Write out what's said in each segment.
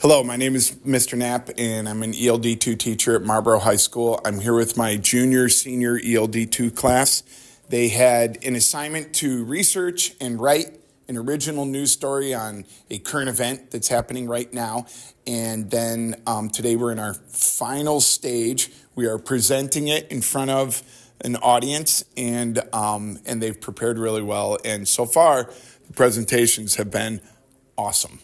Hello, my name is Mr. Knapp, and I'm an ELD 2 teacher at Marlborough High School. I'm here with my junior-senior ELD 2 class. They had an assignment to research and write an original news story on a current event that's happening right now. And then today we're in our final stage. We are presenting it in front of an audience, and they've prepared really well. And so far, the presentations have been awesome.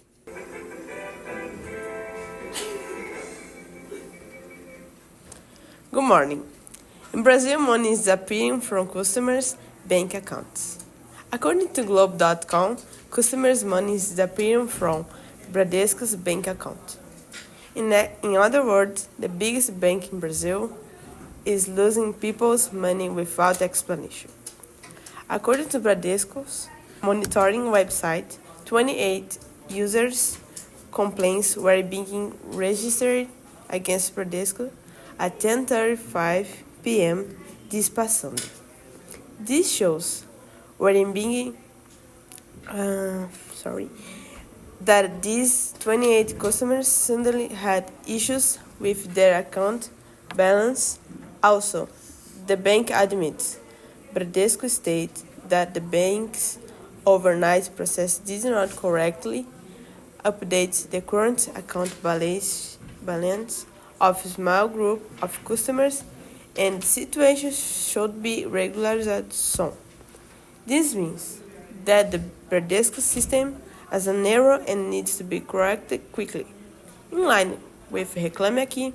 Good morning. In Brazil, money is disappearing from customers' bank accounts. According to Globe.com, customers' money is disappearing from Bradesco's bank account. In other words, the biggest bank in Brazil is losing people's money without explanation. According to Bradesco's monitoring website, 28 users' complaints were being registered against Bradesco at 10:35 p.m. this past Sunday. This shows that these 28 customers suddenly had issues with their account balance. Also, the bank admits Bradesco states that the bank's overnight process did not correctly update the current account balance of a small group of customers, and the situation should be regularized soon. This means that the Bradesco system has an error and needs to be corrected quickly. In line with Reclame Aqui,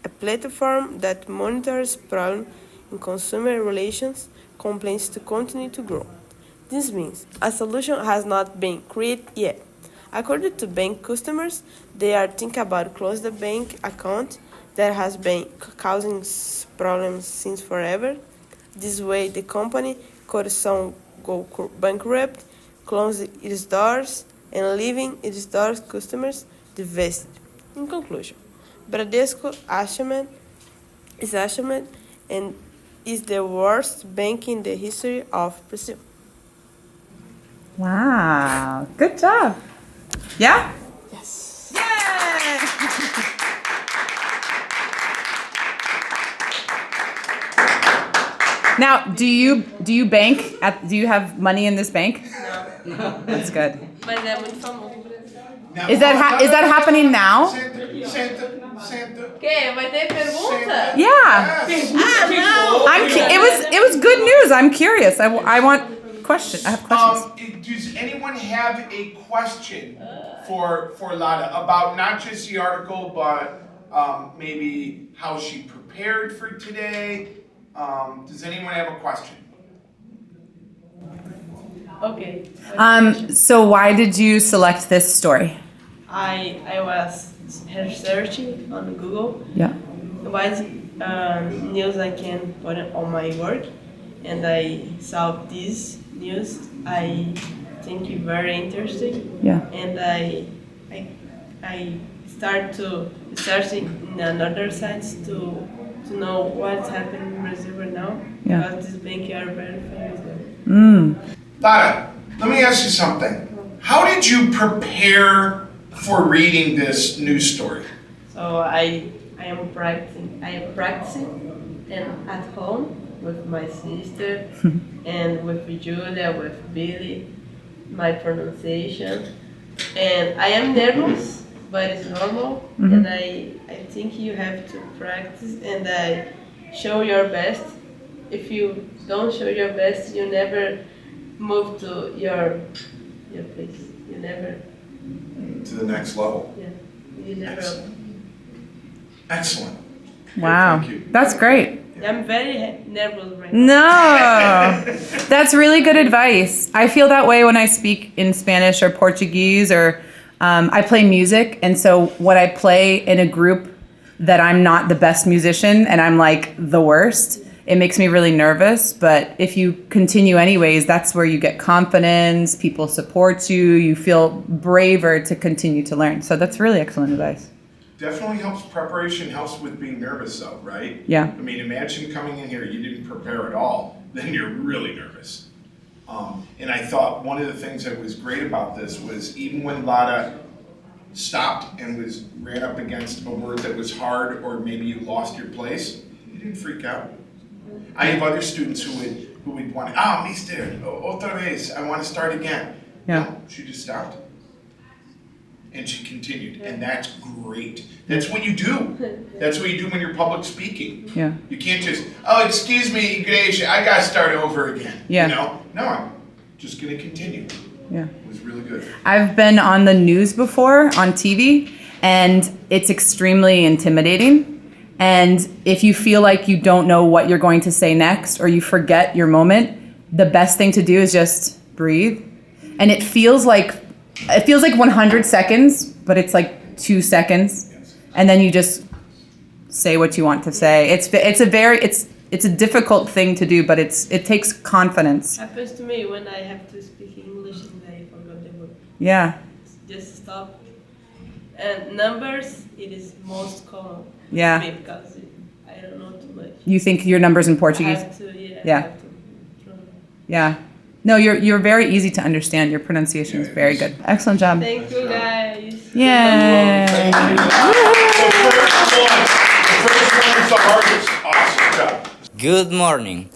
a platform that monitors problems in consumer relations, complaints to continue to grow. This means a solution has not been created yet. According to bank customers, they are thinking about closing the bank account that has been causing problems since forever. This way, the company could soon go bankrupt, close its doors, and leaving its doors customers devastated. In conclusion, Bradesco is ashamed and is the worst bank in the history of Brazil. Wow, good job. Yeah? Yes. Yay! Now, do you bank do you have money in this bank? No. That's good. Mas é muito famoso. Is that happening now? Senta. Que? Vai ter pergunta? Yeah. Não! It was good news. I'm curious. I want questions. I have questions. Does anyone have a question for Lada about not just the article, but maybe how she prepared for today? Does anyone have a question? Okay. So why did you select this story? I was researching on Google. Yeah. What news I can put on my work, and I saw this news. I think it very interesting. Yeah. And I start to searching in another sites to know what's happening in Brazil right now. Yeah. Because this bank are very famous there. Lada, let me ask you something. How did you prepare for reading this news story? So I am practicing and at home with my sister and with Julia, with Billie, my pronunciation. And I am nervous, but it's normal. Mm-hmm. And I think you have to practice and show your best. If you don't show your best, you never move to your place. You never. To the next level. Yeah. You never. Excellent. Wow. Thank you. That's great. I'm very nervous right now. No, that's really good advice. I feel that way when I speak in Spanish or Portuguese, or I play music. And so when I play in a group that I'm not the best musician and I'm like the worst, it makes me really nervous. But if you continue anyways, that's where you get confidence, people support you, you feel braver to continue to learn. So that's really excellent advice. Definitely helps. Preparation helps with being nervous though, right? Yeah. I mean, imagine coming in here, you didn't prepare at all, then you're really nervous. And I thought one of the things that was great about this was even when Lada stopped and ran up against a word that was hard, or maybe you lost your place, you didn't freak out. I have other students who would want, mister, otra vez, I want to start again. Yeah. No, she just stopped. And she continued, and that's great. That's what you do. That's what you do when you're public speaking. Yeah. You can't just, excuse me, Iglesia, I gotta start over again. Yeah. You know? No, I'm just gonna continue. Yeah. It was really good. I've been on the news before on TV, and it's extremely intimidating. And if you feel like you don't know what you're going to say next, or you forget your moment, the best thing to do is just breathe. And it feels like 100 seconds, but it's like 2 seconds, and then you just say what you want to say. It's a difficult thing to do, but it takes confidence. Happens to me when I have to speak English and I forgot the word. Yeah. Just stop. And numbers, it is most common. Yeah. For me because I don't know too much. You think your numbers in I Portuguese? have to, Yeah. I have to try. Yeah. No, you're very easy to understand. Your pronunciation is very good. Excellent job. Thank you, guys. Yay. Thank you. The first one is the hardest. Awesome job. Good morning.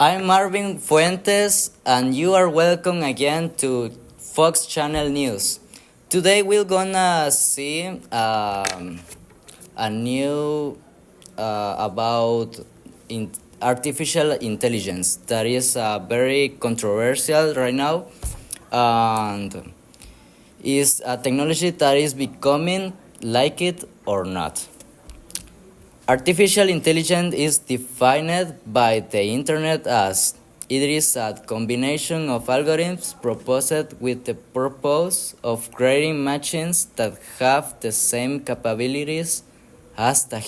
I'm Marvin Fuentes, and you are welcome again to Fox Channel News. Today we're gonna see a new about artificial intelligence that is very controversial right now, and is a technology that is becoming, like it or not. Artificial intelligence is defined by the internet as it is a combination of algorithms proposed with the purpose of creating machines that have the same capabilities as the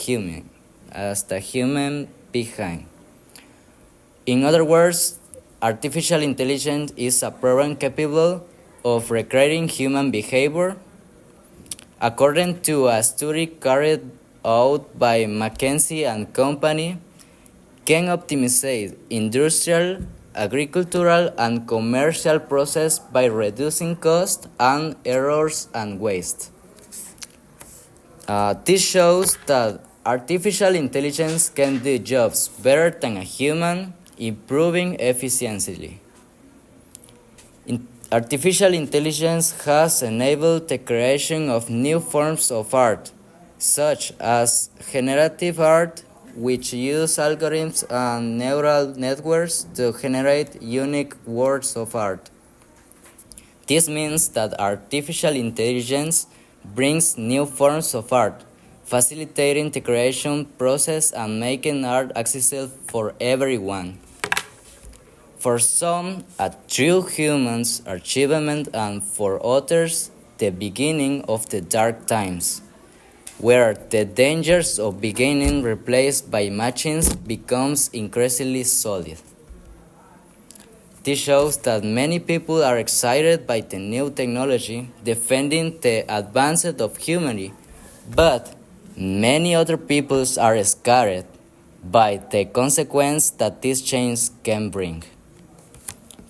human behind. In other words, artificial intelligence is a program capable of recreating human behavior. According to a study carried out by McKinsey and Company, can optimize industrial, agricultural, and commercial process by reducing cost and errors and waste. This shows that artificial intelligence can do jobs better than a human, improving efficiency. Artificial intelligence has enabled the creation of new forms of art, such as generative art, which use algorithms and neural networks to generate unique works of art. This means that artificial intelligence brings new forms of art, facilitating the creation process and making art accessible for everyone. For some, a true human's achievement, and for others, the beginning of the dark times, where the dangers of being replaced by machines becomes increasingly solid. This shows that many people are excited by the new technology, defending the advancement of humanity, but many other peoples are scared by the consequence that this change can bring.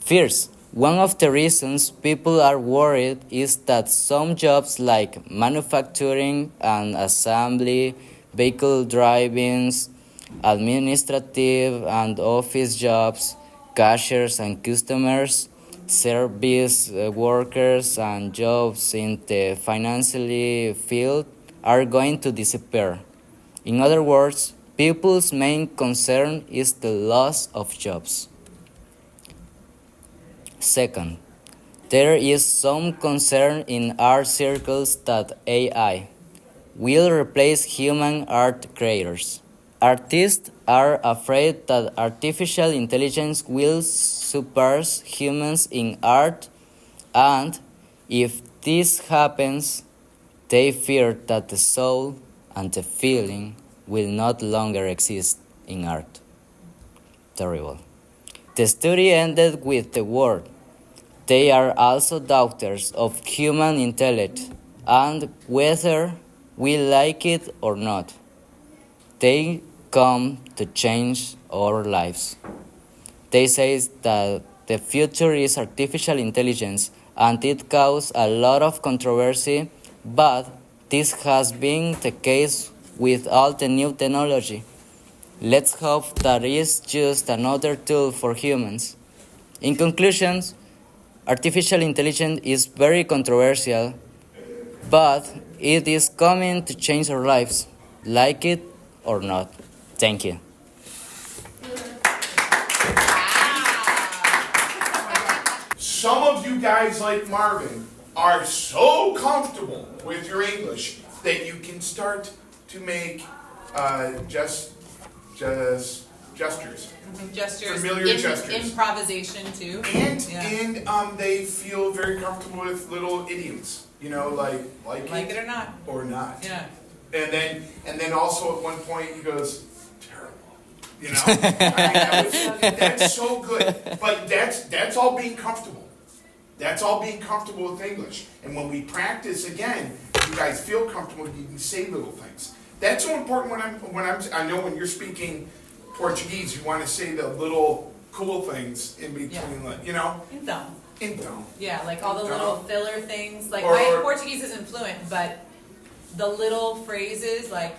First, one of the reasons people are worried is that some jobs like manufacturing and assembly, vehicle driving, administrative and office jobs, cashiers and customers, service workers, and jobs in the financial field are going to disappear. In other words, people's main concern is the loss of jobs. Second, there is some concern in art circles that AI will replace human art creators. Artists are afraid that artificial intelligence will surpass humans in art, and if this happens, they fear that the soul and the feeling will not longer exist in art. Terrible. The study ended with the word, "They are also doubters of human intellect, and whether we like it or not, they come to change our lives." They say that the future is artificial intelligence, and it caused a lot of controversy But this has been the case with all the new technology. Let's hope that it is just another tool for humans. In conclusion, artificial intelligence is very controversial, but it is coming to change our lives, like it or not. Thank you. Some of you guys, like Marvin, are so comfortable with your English that you can start to make gestures. Gestures. Familiar gestures. Improvisation too. And they feel very comfortable with little idioms. You know, like it or not. or not. Yeah. And then also at one point he goes, terrible. You know, I mean, that's so good. But that's all being comfortable. That's all being comfortable with English. And when we practice again, you guys feel comfortable. You can say little things. That's so important I know when you're speaking Portuguese, you want to say the little cool things in between, like, you know. Então. Yeah, like all the little filler things. Like Or- my Portuguese isn't fluent, but the little phrases like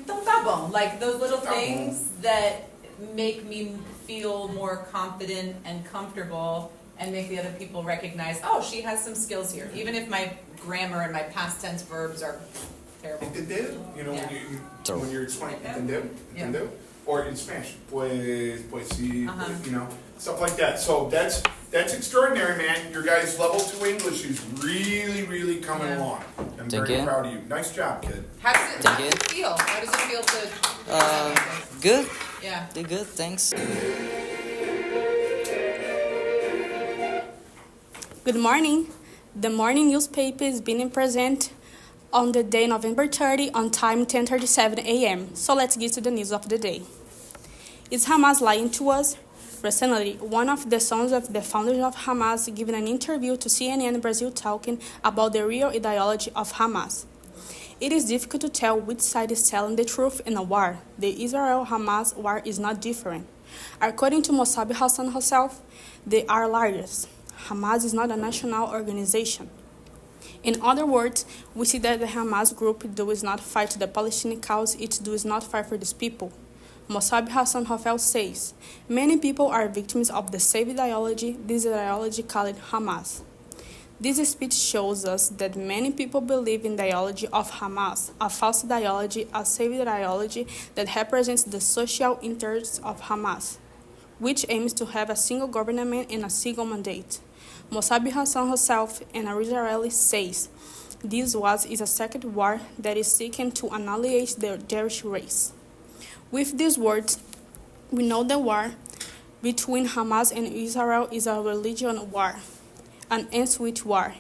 "então tá bom," like those little Tá bom. things that make me feel more confident and comfortable and make the other people recognize, oh, she has some skills here, even if my grammar and my past tense verbs are terrible. Entendeu? You know, Yeah. when you're explaining, entendeu? Yeah. Entendeu? Or in Spanish, pues sí, Uh-huh. you know, stuff like that. So that's extraordinary, man. Your guys' level 2 English is really, really coming Yeah. along. I'm Thank very you. proud of you. Nice job, kid. How does it, Thank how you. does it feel? How does it feel to? Good. Yeah. Did good. Thanks. Good morning. The morning newspaper is being present on the day November 30 on time 10:37 a.m. So let's get to the news of the day. Is Hamas lying to us? Recently, one of the sons of the founders of Hamas giving an interview to CNN Brazil talking about the real ideology of Hamas. It is difficult to tell which side is telling the truth in a war. The Israel-Hamas war is not different. According to Mossab Hassan herself, they are liars. Hamas is not a national organization. In other words, we see that the Hamas group does not fight the Palestinian cause, it does not fight for these people. Mossab Hassan Hafel says, many people are victims of the same ideology, this ideology called Hamas. This speech shows us that many people believe in the ideology of Hamas, a false ideology, a saved ideology that represents the social interests of Hamas, which aims to have a single government and a single mandate. Mossab Hassan herself, an Israeli, says, this is a second war that is seeking to annihilate the Jewish race. With these words, we know the war between Hamas and Israel is a religion war, an end-switch war,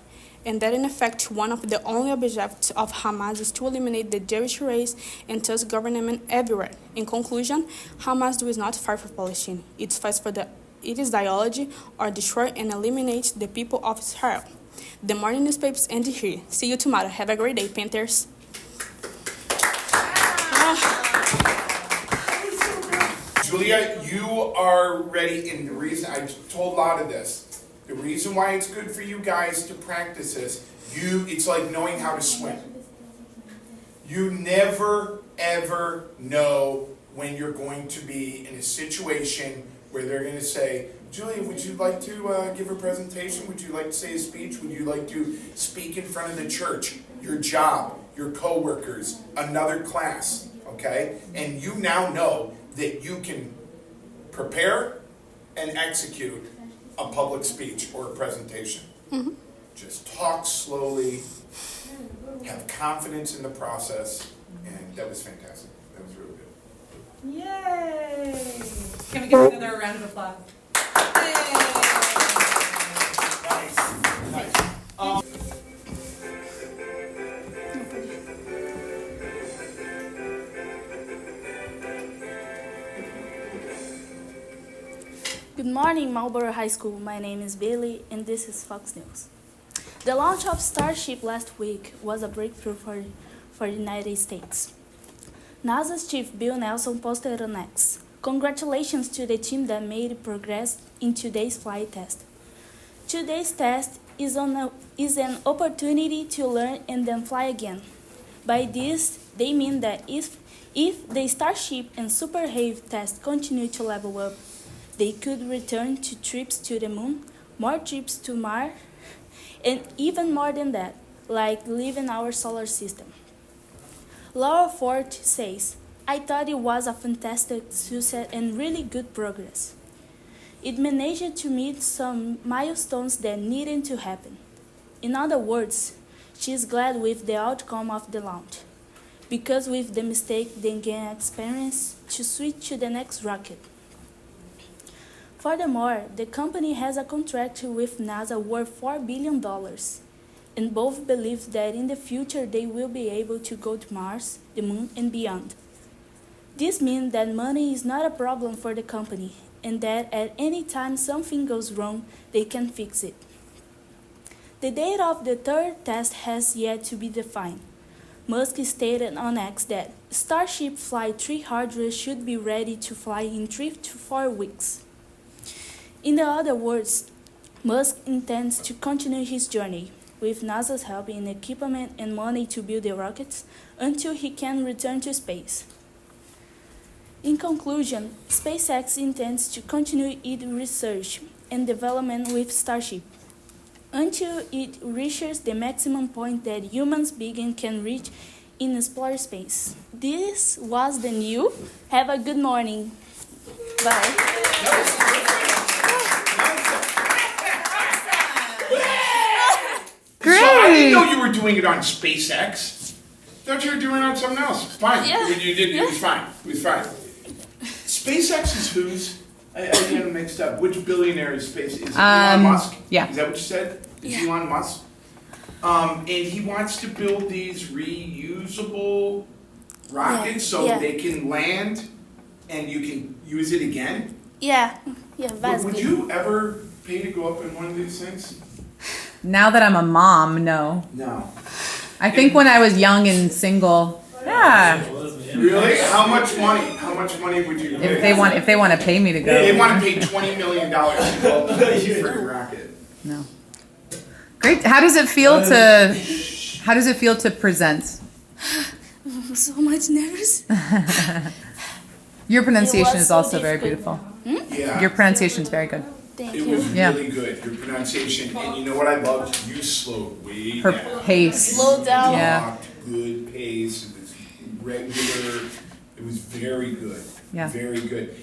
and that in effect one of the only objectives of Hamas is to eliminate the Jewish race and thus government everywhere. In conclusion, Hamas does not fight for Palestine, it fights for its ideology or destroy and eliminate the people of Israel. The morning newspapers end here. See you tomorrow. Have a great day, Panthers. Julia, you are ready, and the reason I told Lotta this, the reason why it's good for you guys to practice this, it's like knowing how to swim. You never ever know when you're going to be in a situation where they're going to say, Julia, would you like to give a presentation? Would you like to say a speech? Would you like to speak in front of the church, your job, your coworkers, another class, okay? And you now know that you can prepare and execute a public speech or a presentation. Mm-hmm. Just talk slowly, have confidence in the process, and that was fantastic. That was really good. Yay! Can we give another round of applause? Yay! Nice. Good morning, Marlborough High School. My name is Billie, and this is Fox News. The launch of Starship last week was a breakthrough for the United States. NASA's chief Bill Nelson posted on X, "Congratulations to the team that made progress in today's flight test. Today's test is on a is an opportunity to learn and then fly again. By this, they mean that if the Starship and Super Heavy tests continue to level up, they could return to trips to the moon, more trips to Mars, and even more than that, like leaving our solar system. Laura Ford says, I thought it was a fantastic success and really good progress. It managed to meet some milestones that needed to happen. In other words, she is glad with the outcome of the launch, because with the mistake they gain experience to switch to the next rocket. Furthermore, the company has a contract with NASA worth $4 billion, and both believe that in the future they will be able to go to Mars, the moon, and beyond. This means that money is not a problem for the company, and that at any time something goes wrong, they can fix it. The date of the third test has yet to be defined. Musk stated on X that Starship Flight 300 should be ready to fly in 3 to 4 weeks. In other words, Musk intends to continue his journey, with NASA's help in equipment and money to build the rockets, until he can return to space. In conclusion, SpaceX intends to continue its research and development with Starship, until it reaches the maximum point that humans beings can reach in exploring space. This was the news. Have a good morning. Bye. Great. So I didn't know you were doing it on SpaceX. Thought you were doing it on something else. Fine. Yeah. You did. It was fine. It was fine. SpaceX is whose? I get them mixed up. Which billionaire is space? Is it Elon Musk? yeah. Is that what you said? Is Yeah. Elon Musk? And he wants to build these reusable rockets so Yeah. they can land and you can use it again. Yeah, Would basically. you ever pay to go up in one of these things? Now that I'm a mom, no. No. I think when I was young and single, yeah. Really? How much money? How much money would you pay? If they want to pay me to go. They want to pay $20 million to go up for your rocket. No. Great. How does it feel to present? So much nervous. Your pronunciation It was is so also very difficult. beautiful. Yeah. Your pronunciation is very good. Thank It you. was Yeah. really good, your pronunciation, and you know what I loved? You slowed way Her down. pace. Slow down. Yeah. Talked good pace, it was regular, it was very good. Yeah. Very good.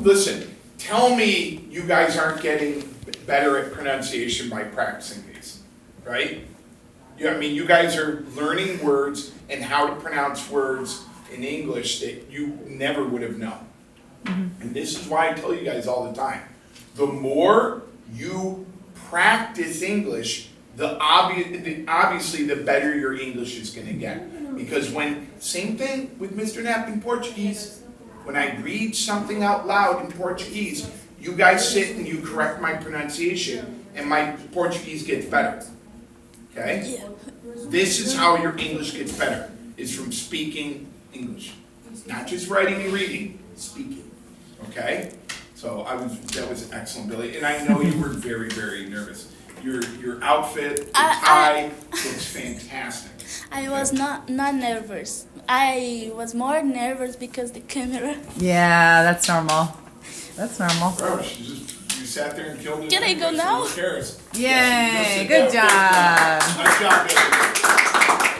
Listen, tell me you guys aren't getting better at pronunciation by practicing these, right? I mean, you guys are learning words and how to pronounce words in English that you never would have known. And this is why I tell you guys all the time, the more you practice English, obviously the better your English is gonna get. Because same thing with Mr. Knapp in Portuguese, when I read something out loud in Portuguese, you guys sit and you correct my pronunciation, and my Portuguese gets better, okay? Yeah. This is how your English gets better, is from speaking English. Not just writing and reading, speaking, okay? So that was excellent, Billie, and I know you were very, very nervous. Your outfit, the tie looks fantastic. I was not nervous. I was more nervous because the camera. Yeah, that's normal. That's normal. Gross, you sat there and killed it. Can I go now? Who cares? Yay, Yes, good yes, job. Nice job, Billie.